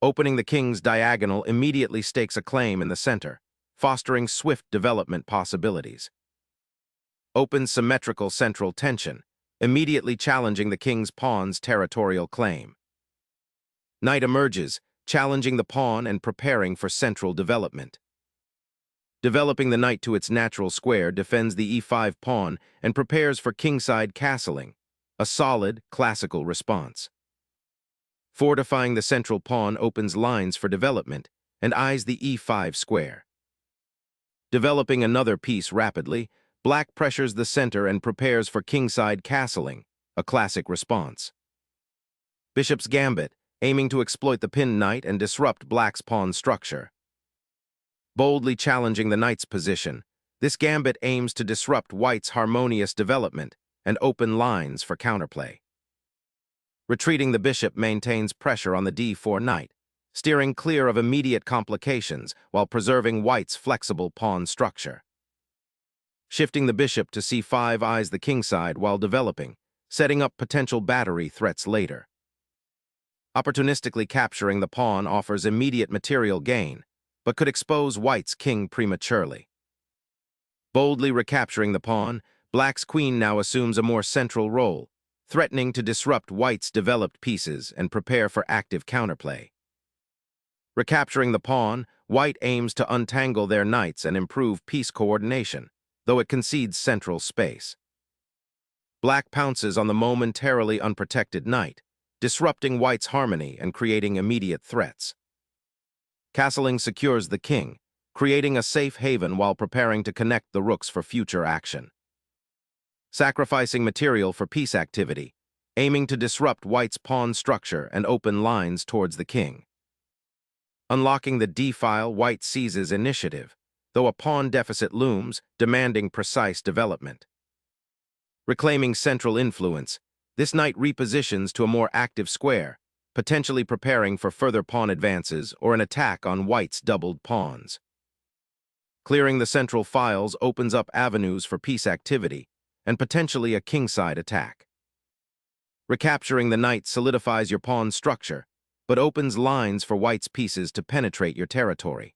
Opening the king's diagonal immediately stakes a claim in the center, fostering swift development possibilities. Opens symmetrical central tension, immediately challenging the king's pawn's territorial claim. Knight emerges, challenging the pawn and preparing for central development. Developing the knight to its natural square defends the e5 pawn and prepares for kingside castling, a solid, classical response. Fortifying the central pawn opens lines for development and eyes the e5 square. Developing another piece rapidly, black pressures the center and prepares for kingside castling, a classic response. Bishop's gambit, aiming to exploit the pinned knight and disrupt black's pawn structure. Boldly challenging the knight's position, this gambit aims to disrupt white's harmonious development and open lines for counterplay. Retreating the bishop maintains pressure on the d4 knight, steering clear of immediate complications while preserving white's flexible pawn structure. Shifting the bishop to c5 eyes the kingside while developing, setting up potential battery threats later. Opportunistically capturing the pawn offers immediate material gain, but could expose white's king prematurely. Boldly recapturing the pawn, black's queen now assumes a more central role, threatening to disrupt white's developed pieces and prepare for active counterplay. Recapturing the pawn, white aims to untangle their knights and improve piece coordination, though it concedes central space. Black pounces on the momentarily unprotected knight, disrupting white's harmony and creating immediate threats. Castling secures the king, creating a safe haven while preparing to connect the rooks for future action. Sacrificing material for piece activity, aiming to disrupt white's pawn structure and open lines towards the king. Unlocking the d-file, white seizes initiative, though a pawn deficit looms, demanding precise development. Reclaiming central influence, this knight repositions to a more active square, potentially preparing for further pawn advances or an attack on white's doubled pawns. Clearing the central files opens up avenues for piece activity and potentially a kingside attack. Recapturing the knight solidifies your pawn structure, but opens lines for white's pieces to penetrate your territory.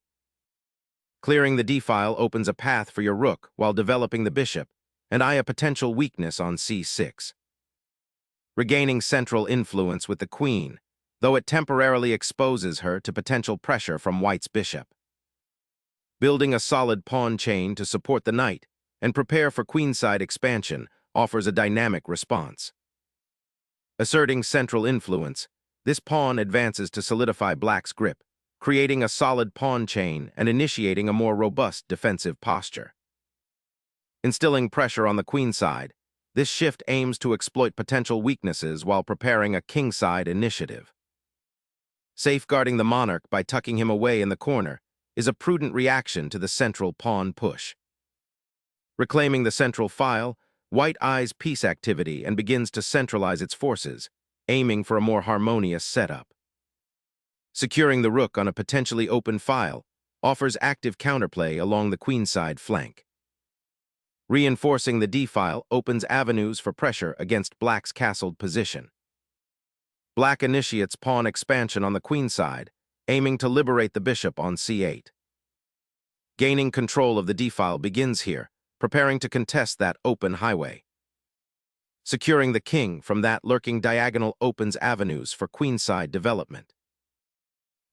Clearing the d-file opens a path for your rook while developing the bishop, and eye a potential weakness on c6. Regaining central influence with the queen, though it temporarily exposes her to potential pressure from white's bishop. Building a solid pawn chain to support the knight and prepare for queenside expansion offers a dynamic response. Asserting central influence, this pawn advances to solidify black's grip, creating a solid pawn chain and initiating a more robust defensive posture. Instilling pressure on the queenside, this shift aims to exploit potential weaknesses while preparing a kingside initiative. Safeguarding the monarch by tucking him away in the corner is a prudent reaction to the central pawn push. Reclaiming the central file, white eyes piece activity and begins to centralize its forces, aiming for a more harmonious setup. Securing the rook on a potentially open file offers active counterplay along the queenside flank. Reinforcing the d-file opens avenues for pressure against black's castled position. Black initiates pawn expansion on the queenside, aiming to liberate the bishop on c8. Gaining control of the d-file begins here, preparing to contest that open highway. Securing the king from that lurking diagonal opens avenues for queenside development.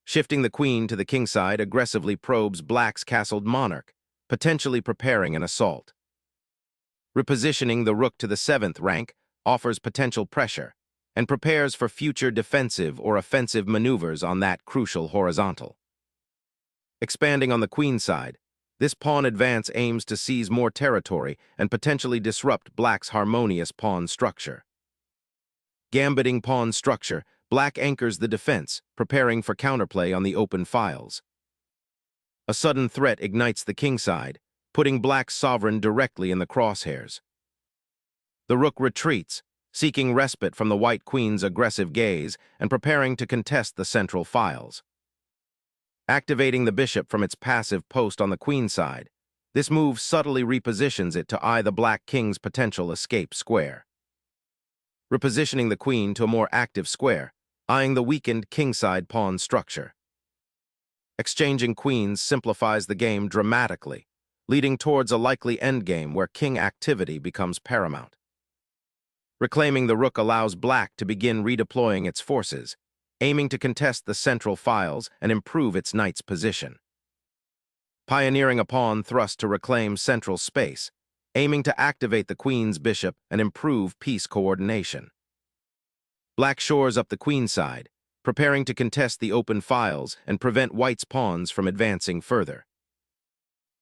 Shifting the queen to the kingside aggressively probes black's castled monarch, potentially preparing an assault. Repositioning the rook to the 7th rank offers potential pressure and prepares for future defensive or offensive maneuvers on that crucial horizontal. Expanding on the queenside, this pawn advance aims to seize more territory and potentially disrupt black's harmonious pawn structure. Gambiting pawn structure, black anchors the defense, preparing for counterplay on the open files. A sudden threat ignites the kingside, putting black's sovereign directly in the crosshairs. The rook retreats, seeking respite from the white queen's aggressive gaze and preparing to contest the central files. Activating the bishop from its passive post on the queenside, this move subtly repositions it to eye the black king's potential escape square. Repositioning the queen to a more active square eyeing the weakened kingside pawn structure. Exchanging queens simplifies the game dramatically, leading towards a likely endgame where king activity becomes paramount. Reclaiming the rook allows black to begin redeploying its forces, aiming to contest the central files and improve its knight's position. Pioneering a pawn thrust to reclaim central space, aiming to activate the queen's bishop and improve piece coordination. Black shores up the queenside, preparing to contest the open files and prevent white's pawns from advancing further.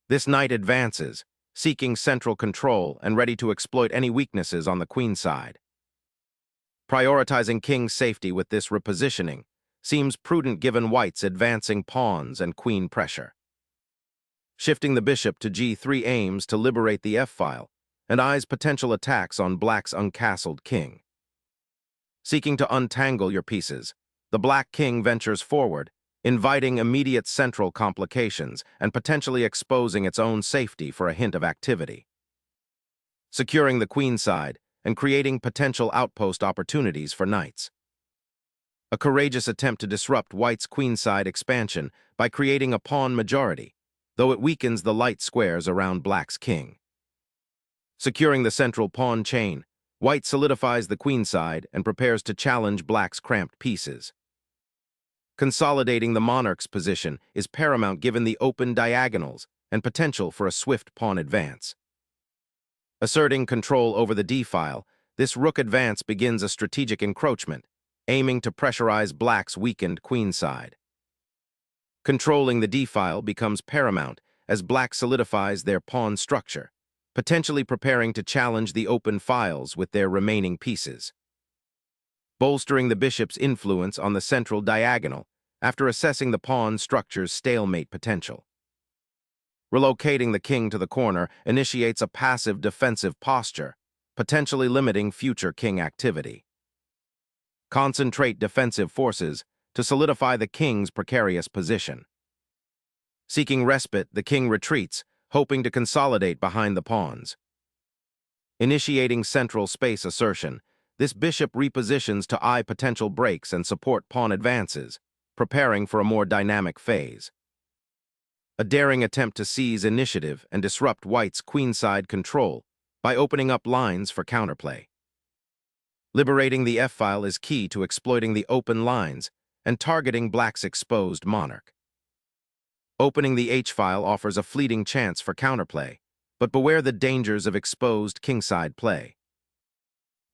This knight advances, seeking central control and ready to exploit any weaknesses on the queenside. Prioritizing king's safety with this repositioning seems prudent given white's advancing pawns and queen pressure. Shifting the bishop to g3 aims to liberate the f-file and eyes potential attacks on black's uncastled king. Seeking to untangle your pieces, the black king ventures forward, inviting immediate central complications and potentially exposing its own safety for a hint of activity. Securing the queenside and creating potential outpost opportunities for knights. A courageous attempt to disrupt white's queenside expansion by creating a pawn majority, though it weakens the light squares around black's king. Securing the central pawn chain, white solidifies the queenside and prepares to challenge black's cramped pieces. Consolidating the monarch's position is paramount given the open diagonals and potential for a swift pawn advance. Asserting control over the d-file, this rook advance begins a strategic encroachment, aiming to pressurize black's weakened queenside. Controlling the d-file becomes paramount as black solidifies their pawn structure, potentially preparing to challenge the open files with their remaining pieces. Bolstering the bishop's influence on the central diagonal after assessing the pawn structure's stalemate potential. Relocating the king to the corner initiates a passive defensive posture, potentially limiting future king activity. Concentrate defensive forces to solidify the king's precarious position. Seeking respite, the king retreats, hoping to consolidate behind the pawns. Initiating central space assertion, this bishop repositions to eye potential breaks and support pawn advances, preparing for a more dynamic phase. A daring attempt to seize initiative and disrupt white's queenside control by opening up lines for counterplay. Liberating the f-file is key to exploiting the open lines and targeting black's exposed monarch. Opening the h-file offers a fleeting chance for counterplay, but beware the dangers of exposed kingside play.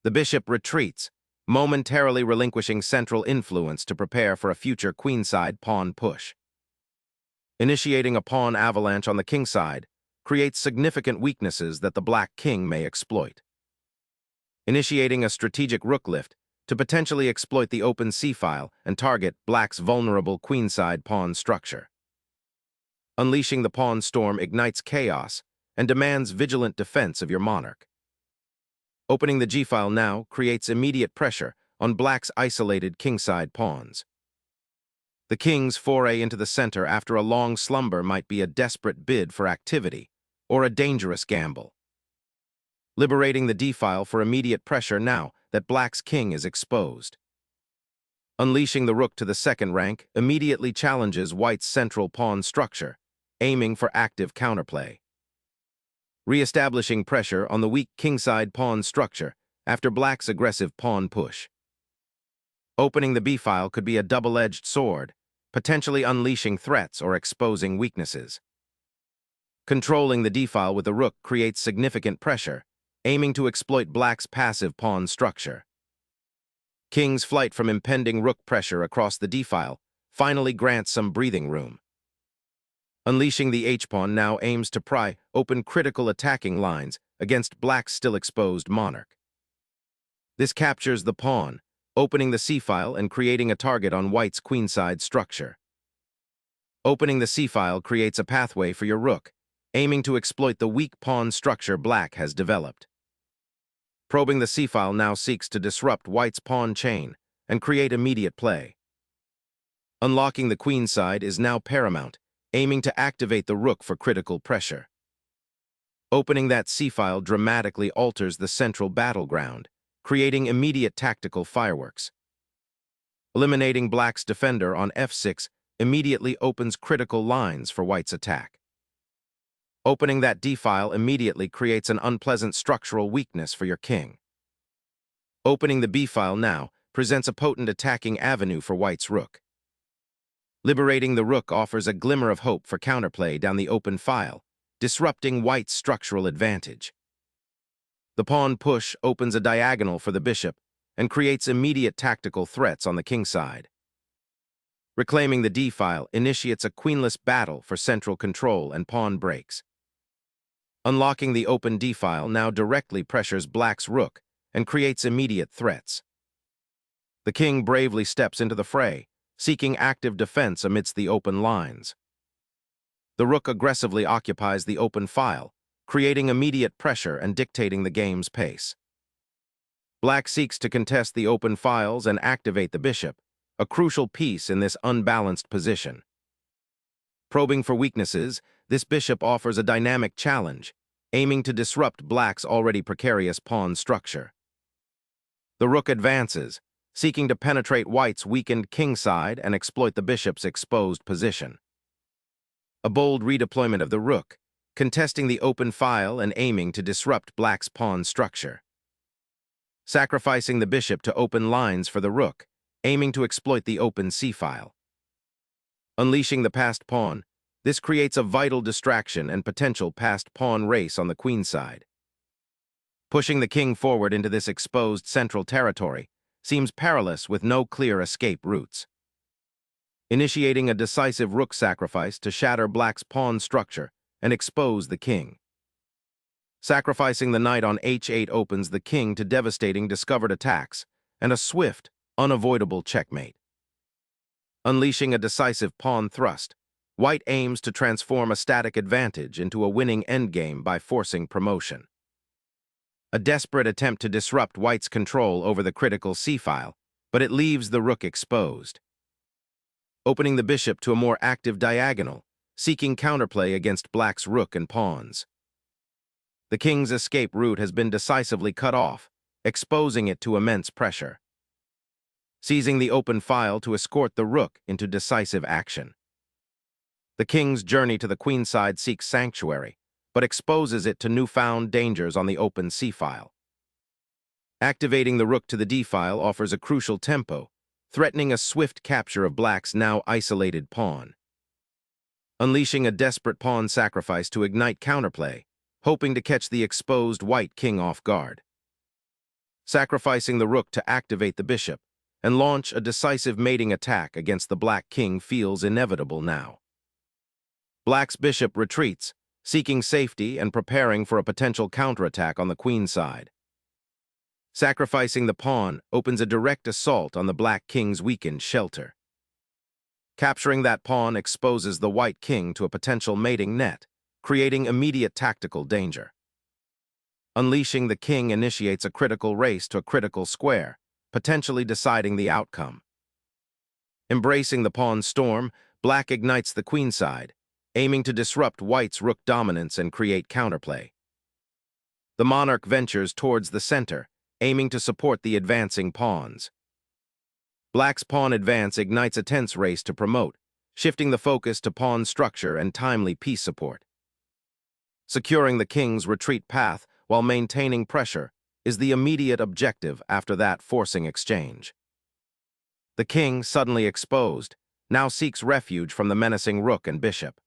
The bishop retreats, momentarily relinquishing central influence to prepare for a future queenside pawn push. Initiating a pawn avalanche on the kingside creates significant weaknesses that the black king may exploit. Initiating a strategic rook lift to potentially exploit the open c-file and target black's vulnerable queenside pawn structure. Unleashing the pawn storm ignites chaos and demands vigilant defense of your monarch. Opening the g-file now creates immediate pressure on black's isolated kingside pawns. The king's foray into the center after a long slumber might be a desperate bid for activity or a dangerous gamble. Liberating the d-file for immediate pressure now that black's king is exposed. Unleashing the rook to the second rank immediately challenges white's central pawn structure, aiming for active counterplay. Re-establishing pressure on the weak kingside pawn structure after black's aggressive pawn push. Opening the b-file could be a double-edged sword, potentially unleashing threats or exposing weaknesses. Controlling the d-file with the rook creates significant pressure, aiming to exploit black's passive pawn structure. King's flight from impending rook pressure across the d-file finally grants some breathing room. Unleashing the h-pawn now aims to pry open critical attacking lines against black's still exposed monarch. This captures the pawn, opening the c-file and creating a target on white's queenside structure. Opening the c-file creates a pathway for your rook, aiming to exploit the weak pawn structure black has developed. Probing the c-file now seeks to disrupt white's pawn chain and create immediate play. Unlocking the queenside is now paramount, aiming to activate the rook for critical pressure. Opening that c-file dramatically alters the central battleground, creating immediate tactical fireworks. Eliminating black's defender on f6 immediately opens critical lines for white's attack. Opening that d-file immediately creates an unpleasant structural weakness for your king. Opening the b-file now presents a potent attacking avenue for white's rook. Liberating the rook offers a glimmer of hope for counterplay down the open file, disrupting white's structural advantage. The pawn push opens a diagonal for the bishop and creates immediate tactical threats on the king side. Reclaiming the d-file initiates a queenless battle for central control and pawn breaks. Unlocking the open d-file now directly pressures black's rook and creates immediate threats. The king bravely steps into the fray, seeking active defense amidst the open lines. The rook aggressively occupies the open file, creating immediate pressure and dictating the game's pace. Black seeks to contest the open files and activate the bishop, a crucial piece in this unbalanced position. Probing for weaknesses, this bishop offers a dynamic challenge, aiming to disrupt black's already precarious pawn structure. The rook advances, seeking to penetrate white's weakened king side and exploit the bishop's exposed position. A bold redeployment of the rook, contesting the open file and aiming to disrupt black's pawn structure. Sacrificing the bishop to open lines for the rook, aiming to exploit the open c-file. Unleashing the passed pawn, this creates a vital distraction and potential passed pawn race on the queen side. Pushing the king forward into this exposed central territory seems perilous with no clear escape routes. Initiating a decisive rook sacrifice to shatter black's pawn structure and expose the king. Sacrificing the knight on h8 opens the king to devastating discovered attacks and a swift, unavoidable checkmate. Unleashing a decisive pawn thrust, white aims to transform a static advantage into a winning endgame by forcing promotion. A desperate attempt to disrupt white's control over the critical c-file, but it leaves the rook exposed. Opening the bishop to a more active diagonal, seeking counterplay against black's rook and pawns. The king's escape route has been decisively cut off, exposing it to immense pressure. Seizing the open file to escort the rook into decisive action. The king's journey to the queenside seeks sanctuary, but exposes it to newfound dangers on the open c-file. Activating the rook to the d-file offers a crucial tempo, threatening a swift capture of black's now isolated pawn. Unleashing a desperate pawn sacrifice to ignite counterplay, hoping to catch the exposed white king off guard. Sacrificing the rook to activate the bishop and launch a decisive mating attack against the black king feels inevitable now. Black's bishop retreats, seeking safety and preparing for a potential counterattack on the queen side. Sacrificing the pawn opens a direct assault on the black king's weakened shelter. Capturing that pawn exposes the white king to a potential mating net, creating immediate tactical danger. Unleashing the king initiates a critical race to a critical square, potentially deciding the outcome. Embracing the pawn storm, black ignites the queenside, aiming to disrupt white's rook dominance and create counterplay. The monarch ventures towards the center, aiming to support the advancing pawns. Black's pawn advance ignites a tense race to promote, shifting the focus to pawn structure and timely piece support. Securing the king's retreat path while maintaining pressure is the immediate objective after that forcing exchange. The king, suddenly exposed, now seeks refuge from the menacing rook and bishop.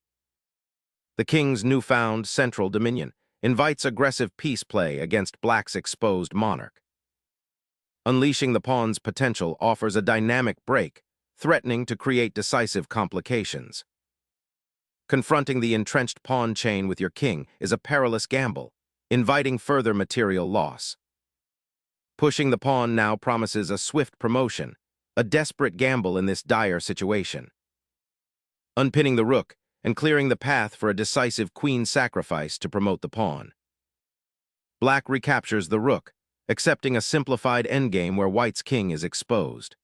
The king's newfound central dominion invites aggressive piece play against black's exposed monarch. Unleashing the pawn's potential offers a dynamic break, threatening to create decisive complications. Confronting the entrenched pawn chain with your king is a perilous gamble, inviting further material loss. Pushing the pawn now promises a swift promotion, a desperate gamble in this dire situation. Unpinning the rook and clearing the path for a decisive queen sacrifice to promote the pawn. Black recaptures the rook, accepting a simplified endgame where white's king is exposed.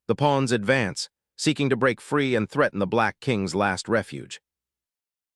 The pawns advance, seeking to break free and threaten the black king's last refuge.